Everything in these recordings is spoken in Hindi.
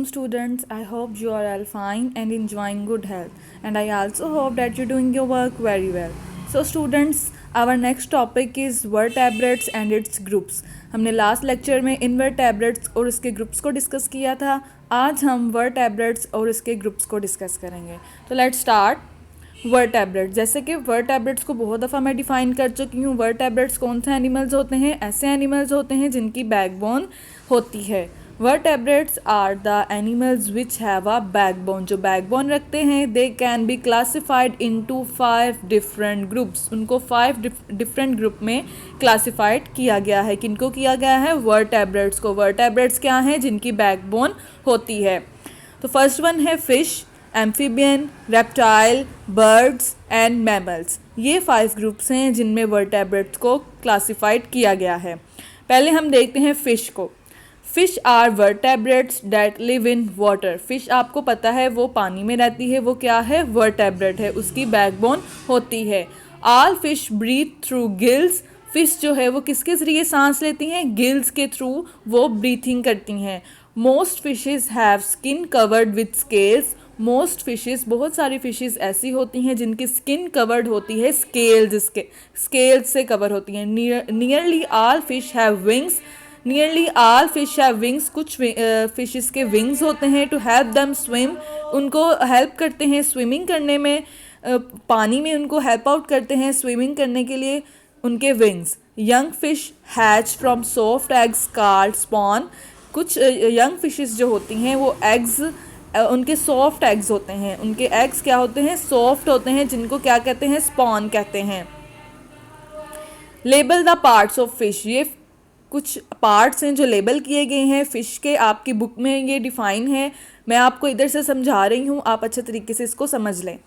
Assalamualaikum students. I hope you are all fine and enjoying good health, and I also hope that you're doing your work very well. So students, our next topic is vertebrates and its groups. हमने लास्ट लेक्चर में इनवर्टेब्रेट्स और इसके ग्रुप्स को डिस्कस किया था. आज हम वर्टेब्रेट्स और इसके ग्रुप्स को डिस्कस करेंगे. तो लेट्स स्टार्ट. वर्टेब्रेट्स, जैसे कि वर्टेब्रेट्स को बहुत दफ़ा मैं डिफ़ाइन कर चुकी हूँ. वर्टेब्रेट्स कौन से एनिमल्स होते हैं? ऐसे एनिमल्स होते हैं जिनकी बैकबोन होती है. Vertebrates are the animals which have a backbone. जो बैकबोन रखते हैं they can be classified into 5 different groups. उनको 5 डिफरेंट ग्रुप में क्लासिफाइड किया गया है. किनको किया गया है? वर्टेब्रेट्स को. वर्टेब्रेट्स क्या हैं? जिनकी बैकबोन होती है. तो फर्स्ट वन है fish, amphibian, reptile, birds and mammals. ये 5 ग्रुप्स हैं जिनमें वर्टेब्रेट्स को क्लासिफाइड किया गया है. पहले हम देखते हैं फ़िश को. Fish are vertebrates that live in water. Fish आपको पता है वो पानी में रहती है. वो क्या है? वर्टेब्रेट है. उसकी बैकबोन होती है. All fish breathe through gills. Fish जो है वो किसके ज़रिए सांस लेती हैं? गिल्स के थ्रू वो ब्रीथिंग करती हैं. Most fishes have skin covered with scales. Most fishes, बहुत सारी फिशेज़ ऐसी होती हैं जिनकी स्किन कवर्ड होती है स्केल्स से कवर होती हैं. Nearly all fish have wings. Nearly all fish have wings. कुछ फिशेस के विंग्स होते हैं. To help them swim. उनको हेल्प करते हैं स्विमिंग करने में. पानी में उनको हेल्प आउट करते हैं स्विमिंग करने के लिए उनके wings. Young fish hatch from soft eggs called spawn. कुछ यंग फिशेस जो होती हैं वो एग्स, उनके सॉफ्ट एग्स होते हैं. उनके एग्स क्या होते हैं? सॉफ्ट होते हैं, जिनको क्या कहते हैं? स्पॉन कहते हैं. Label the parts of fish. ये कुछ पार्ट्स हैं जो लेबल किए गए हैं फ़िश के. आपकी बुक में ये डिफ़ाइन है. मैं आपको इधर से समझा रही हूँ, आप अच्छे तरीके से इसको समझ लें.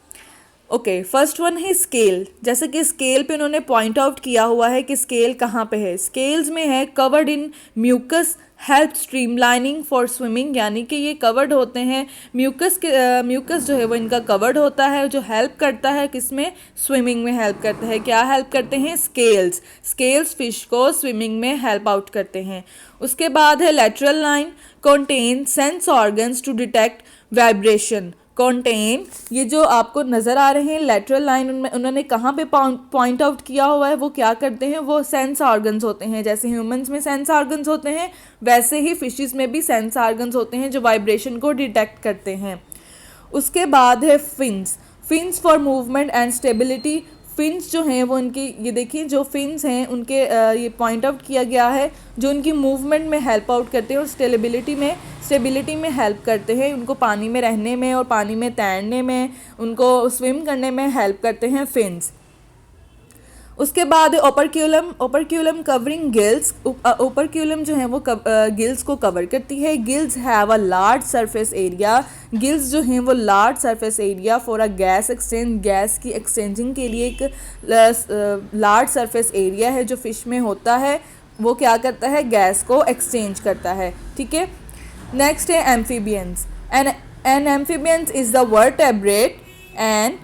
ओके, फर्स्ट वन है स्केल. जैसे कि स्केल पे उन्होंने पॉइंट आउट किया हुआ है कि स्केल कहाँ पे है. स्केल्स में है covered in mucus, help streamlining for swimming. यानी कि ये कवर्ड होते हैं म्यूकस जो है वो इनका कवर्ड होता है, जो हेल्प करता है किसमें? स्विमिंग में हेल्प करता है. क्या हेल्प करते हैं? स्केल्स. स्केल्स फिश को स्विमिंग में हेल्प आउट करते हैं. उसके बाद है lateral line. Contain sense organs to detect vibration. Contain, ये जो आपको नज़र आ रहे हैं लेटरल लाइन, उनमें उन्होंने कहाँ पे पॉइंट आउट किया हुआ है? वो क्या करते हैं? वो सेंस ऑर्गन्स होते हैं. जैसे ह्यूमंस में सेंस ऑर्गन्स होते हैं वैसे ही फिशेस में भी सेंस ऑर्गन्स होते हैं जो वाइब्रेशन को डिटेक्ट करते हैं. उसके बाद है fins. Fins for movement and stability. Fins जो हैं वो उनकी, ये देखिए जो फिन्स हैं उनके ये पॉइंट आउट किया गया है जो उनकी मूवमेंट में हेल्प आउट करते हैं और स्टेबिलिटी में हेल्प करते हैं. उनको पानी में रहने में और पानी में तैरने में, उनको स्विम करने में हेल्प करते हैं फिन्स. उसके बाद operculum. Operculum covering gills. Operculum जो है वो गिल्स को कवर करती है. Gills have a large surface area. Gills जो हैं वो large surface area for a gas exchange. Gas की एक्सचेंजिंग के लिए एक लार्ज सरफेस एरिया है जो फिश में होता है. वो क्या करता है? गैस को एक्सचेंज करता है. ठीक है. नेक्स्ट है amphibians. An amphibians is the vertebrate and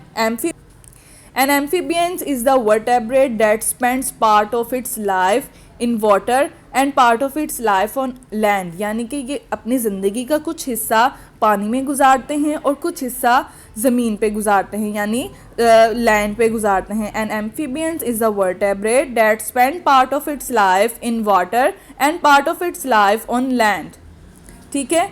An amphibian is the vertebrate that spends part of its life in water and part of its life on land. यानी कि ये अपनी ज़िंदगी का कुछ हिस्सा पानी में गुजारते हैं और कुछ हिस्सा ज़मीन पे गुजारते हैं, यानी लैंड पे गुजारते हैं. An amphibian is the vertebrate that spend part of its life in water and part of its life on land. ठीक है.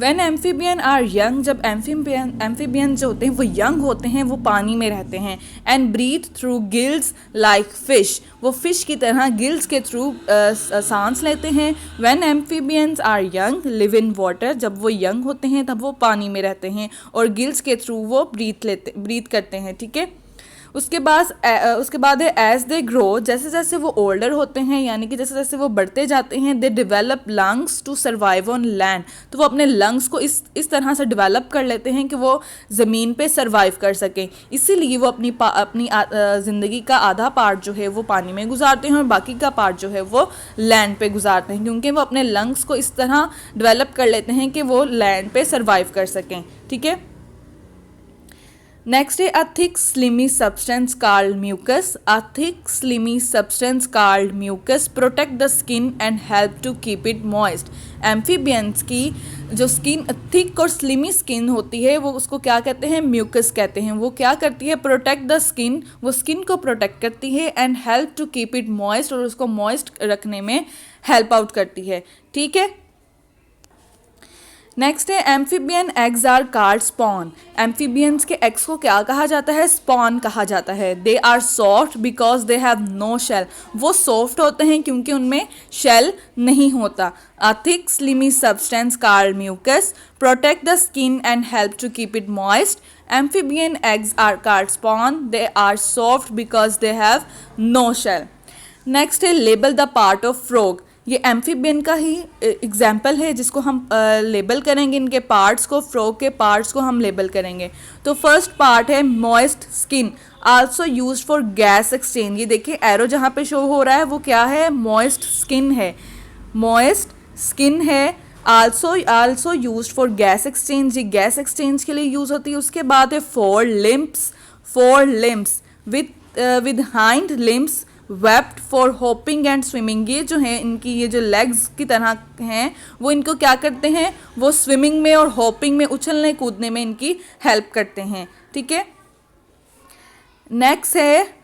When amphibian are young, जब एम्फीबियन जो होते हैं वो यंग होते हैं, वो पानी में रहते हैं. And breathe through gills like fish. वो फिश की तरह गिल्स के थ्रू सांस लेते हैं. When amphibians are young, live in water. जब वो यंग होते हैं तब वो पानी में रहते हैं और गिल्स के थ्रू वो ब्रीथ करते हैं. ठीक है. उसके बाद है एज दे ग्रो. जैसे जैसे वो ओल्डर होते हैं, यानी कि जैसे जैसे वो बढ़ते जाते हैं, they develop lungs to survive on land. तो वो अपने लंग्स को इस तरह से डेवलप कर लेते हैं कि वो ज़मीन पे सर्वाइव कर सकें. इसीलिए वो अपनी ज़िंदगी का आधा पार्ट जो है वो पानी में गुजारते हैं और बाकी का पार्ट जो है वो लैंड पे गुजारते हैं, क्योंकि वो अपने लंग्स को इस तरह डेवलप कर लेते हैं कि वो लैंड पे सर्वाइव कर सकें. ठीक है. नेक्स्ट है a thick slimy substance called mucus. A thick slimy substance called mucus protect the skin and help to keep it moist. Amphibians की जो स्किन थिक और स्लिमी स्किन होती है वो उसको क्या कहते हैं, म्यूकस कहते हैं। वो क्या करती है, प्रोटेक्ट द स्किन, वो स्किन को प्रोटेक्ट करती है, and help to keep it moist, और उसको मॉइस्ट रखने में हेल्प आउट करती है। ठीक है। नेक्स्ट है amphibian eggs are called spawn. Amphibians के एग्स को क्या कहा जाता है, स्पॉन कहा जाता है। They are soft because they have no shell. वो सॉफ्ट होते हैं क्योंकि उनमें शेल नहीं होता। A thick slimy substance called mucus protect the skin and help to keep it moist. Amphibian eggs are called spawn. They are soft because they have no shell. Next है label the part of frog. ये एम्फीबियन का ही एग्जाम्पल है जिसको हम लेबल करेंगे, इनके पार्ट्स को, फ्रॉग के पार्ट्स को हम लेबल करेंगे। तो फर्स्ट पार्ट है moist skin, also used for gas exchange. ये देखिए एरो जहाँ पे शो हो रहा है वो क्या है, मॉइस्ट स्किन है। मॉइस्ट स्किन है, also used for gas exchange, ये गैस एक्सचेंज के लिए यूज होती है। उसके बाद है four limbs with hind limbs wept for hoping and swimming. ये जो है इनकी ये जो लेग्स की तरह हैं वो इनको क्या करते हैं, वो स्विमिंग में और होपिंग में, उछलने कूदने में इनकी हेल्प करते हैं। ठीक है। नेक्स्ट है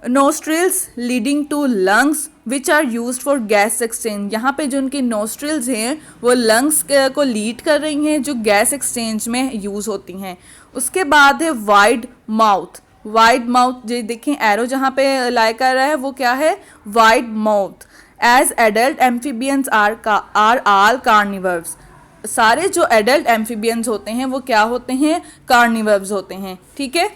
nostrils leading to lungs which are used for gas exchange. यहाँ पे जो उनकी नोस्ट्रिल्स हैं वो लंग्स को लीड कर रही हैं जो गैस एक्सचेंज में यूज़ होती हैं। उसके बाद है वाइड माउथ। जो देखें एरो जहाँ पे लाई कर रहा है वो क्या है, wide mouth. As adult amphibians are all carnivores. सारे जो एडल्ट एम्फीबियंस होते हैं वो क्या होते हैं, कार्निवर्स होते हैं। ठीक है।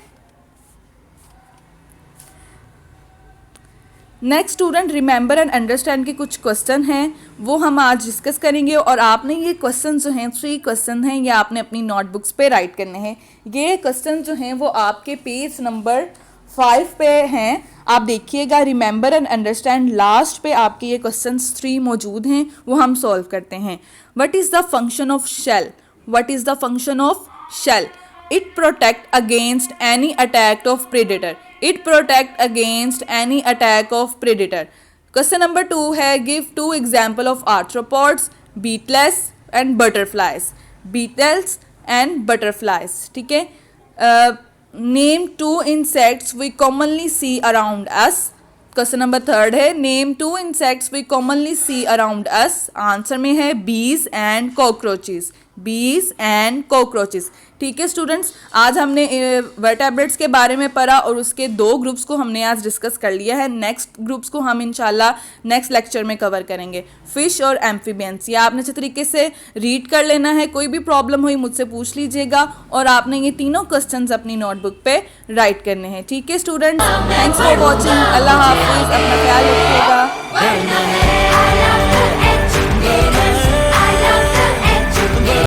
Next student remember and understand के कुछ क्वेश्चन हैं वो हम आज डिस्कस करेंगे, और आपने ये क्वेश्चन जो हैं 3 क्वेश्चन हैं ये आपने अपनी नोटबुक्स पे राइट करने हैं। ये क्वेश्चन जो हैं वो आपके पेज नंबर 5 पे हैं, आप देखिएगा। रिमेंबर एंड अंडरस्टैंड लास्ट पे आपके ये क्वेश्चन 3 मौजूद हैं, वो हम सॉल्व करते हैं। What is the function of shell? What is the function of shell? It protect against any attack of predator. It protect against any attack of predator. Question number 2 है give 2 example of arthropods, beetles and butterflies. Beetles and butterflies. ठीक है। Name 2 insects we commonly see around us. Question number 3 है name 2 insects we commonly see around us. Answer में है बीज एंड कॉकरोचेस। ठीक है स्टूडेंट्स, आज हमने वर्टेब्रेट्स के बारे में पढ़ा और उसके 2 ग्रुप्स को हमने आज डिस्कस कर लिया है। नेक्स्ट ग्रुप्स को हम इंशाल्लाह नेक्स्ट लेक्चर में कवर करेंगे, फिश और एम्फीबियंस। ये आपने अच्छे तरीके से रीड कर लेना है, कोई भी प्रॉब्लम हुई मुझसे पूछ लीजिएगा, और आपने ये तीनों क्वेश्चंस अपनी नोटबुक पे राइट करने हैं। ठीक है स्टूडेंट्स, थैंक्स फॉर वॉचिंग। अल्लाह हाफिज़, अपना ख्याल रखिए।